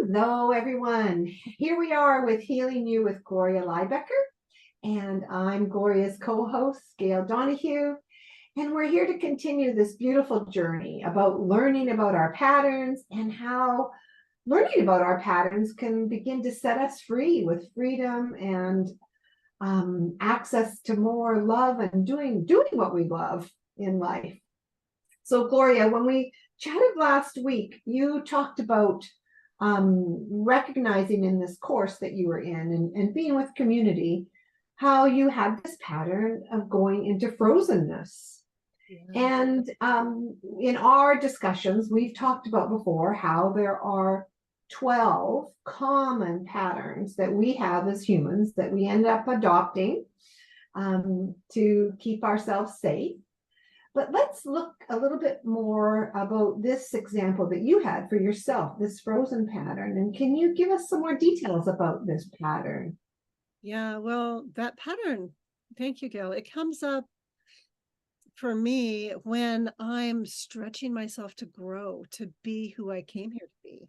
Hello, everyone. Here we are with Healing You with Gloria Lybecker, and I'm Gloria's co-host, Gail Donahue, and we're here to continue this beautiful journey about learning about our patterns and how learning about our patterns can begin to set us free with freedom and access to more love and doing what we love in life. So, Gloria, when we chatted last week, you talked about recognizing in this course that you were in and being with community, how you had this pattern of going into frozenness. Yeah. And in our discussions, we've talked about before how there are 12 common patterns that we have as humans that we end up adopting to keep ourselves safe. But let's look a little bit more about this example that you had for yourself, this frozen pattern. And can you give us some more details about this pattern? Yeah, well, that pattern, thank you, Gail. It comes up for me when I'm stretching myself to grow, to be who I came here to be.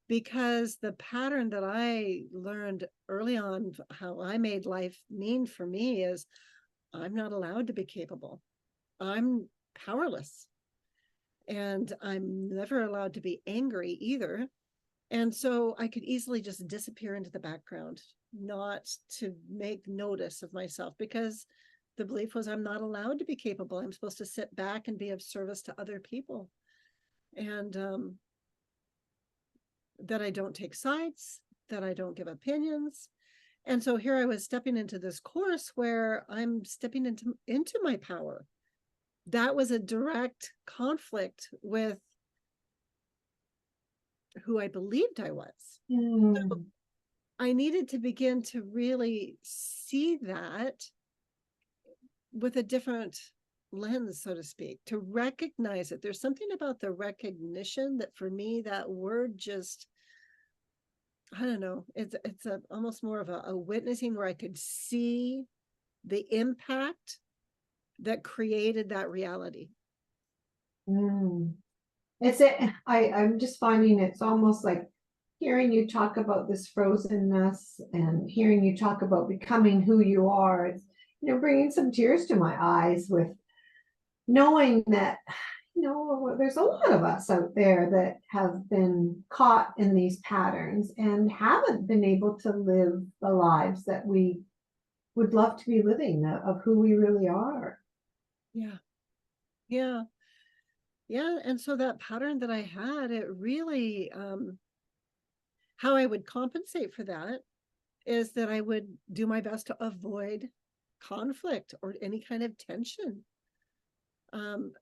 Because the pattern that I learned early on, how I made life mean for me, is I'm not allowed to be capable. I'm powerless, and I'm never allowed to be angry either. And so I could easily just disappear into the background, not to make notice of myself, because the belief was I'm not allowed to be capable. I'm supposed to sit back and be of service to other people. And that I don't take sides, that I don't give opinions. And so here I was stepping into this course where I'm stepping into my power. That was a direct conflict with who I believed I was. So I needed to begin to really see that with a different lens, so to speak, to recognize it. There's something about the recognition that for me, that word just, I don't know, it's almost more of a witnessing where I could see the impact that created that reality. I'm just finding it's almost like hearing you talk about this frozenness and hearing you talk about becoming who you are. It's, bringing some tears to my eyes with knowing that, there's a lot of us out there that have been caught in these patterns and haven't been able to live the lives that we would love to be living, of who we really are. Yeah. And so that pattern that I had, it really, how I would compensate for that is that I would do my best to avoid conflict or any kind of tension. And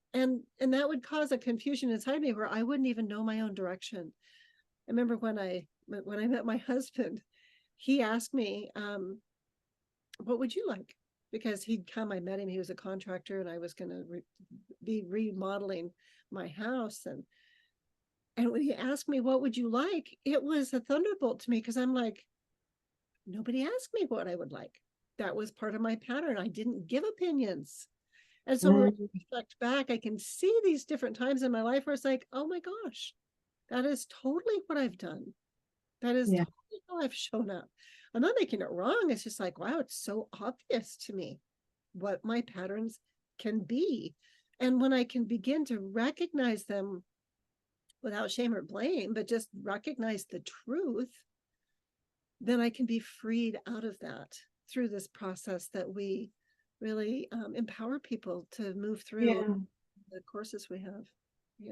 that would cause a confusion inside me where I wouldn't even know my own direction. I remember when I met my husband, he asked me, what would you like? Because I met him, he was a contractor, and I was going to be remodeling my house. And when he asked me, what would you like? It was a thunderbolt to me, because I'm like, nobody asked me what I would like. That was part of my pattern. I didn't give opinions. And so when I reflect back, I can see these different times in my life where it's like, oh my gosh, that is totally what I've done. That is totally how I've shown up. I'm not making it wrong. It's just like, wow, it's so obvious to me what my patterns can be. And when I can begin to recognize them without shame or blame, but just recognize the truth, then I can be freed out of that through this process that we really empower people to move through the courses we have.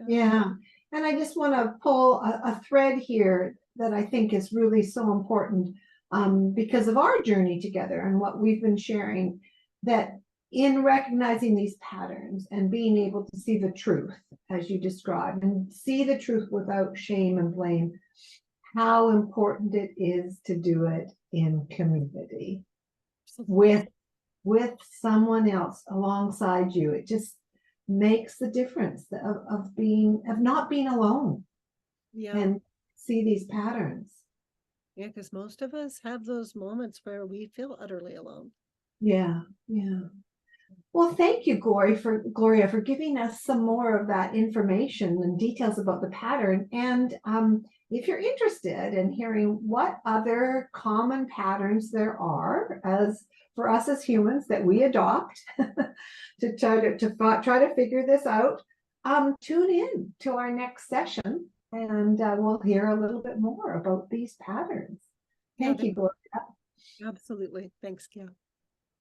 Yeah. And I just want to pull a thread here that I think is really so important because of our journey together and what we've been sharing, that in recognizing these patterns and being able to see the truth, as you described, and see the truth without shame and blame, how important it is to do it in community with someone else alongside you. It just makes the difference of not being alone. And see these patterns. Yeah, because most of us have those moments where we feel utterly alone. Yeah. Well, thank you, Gloria, for giving us some more of that information and details about the pattern. And if you're interested in hearing what other common patterns there are as for us as humans that we adopt to try to figure this out, tune in to our next session, and we'll hear a little bit more about these patterns. Yeah, Thank you, Gloria. absolutely. Thanks, Gail.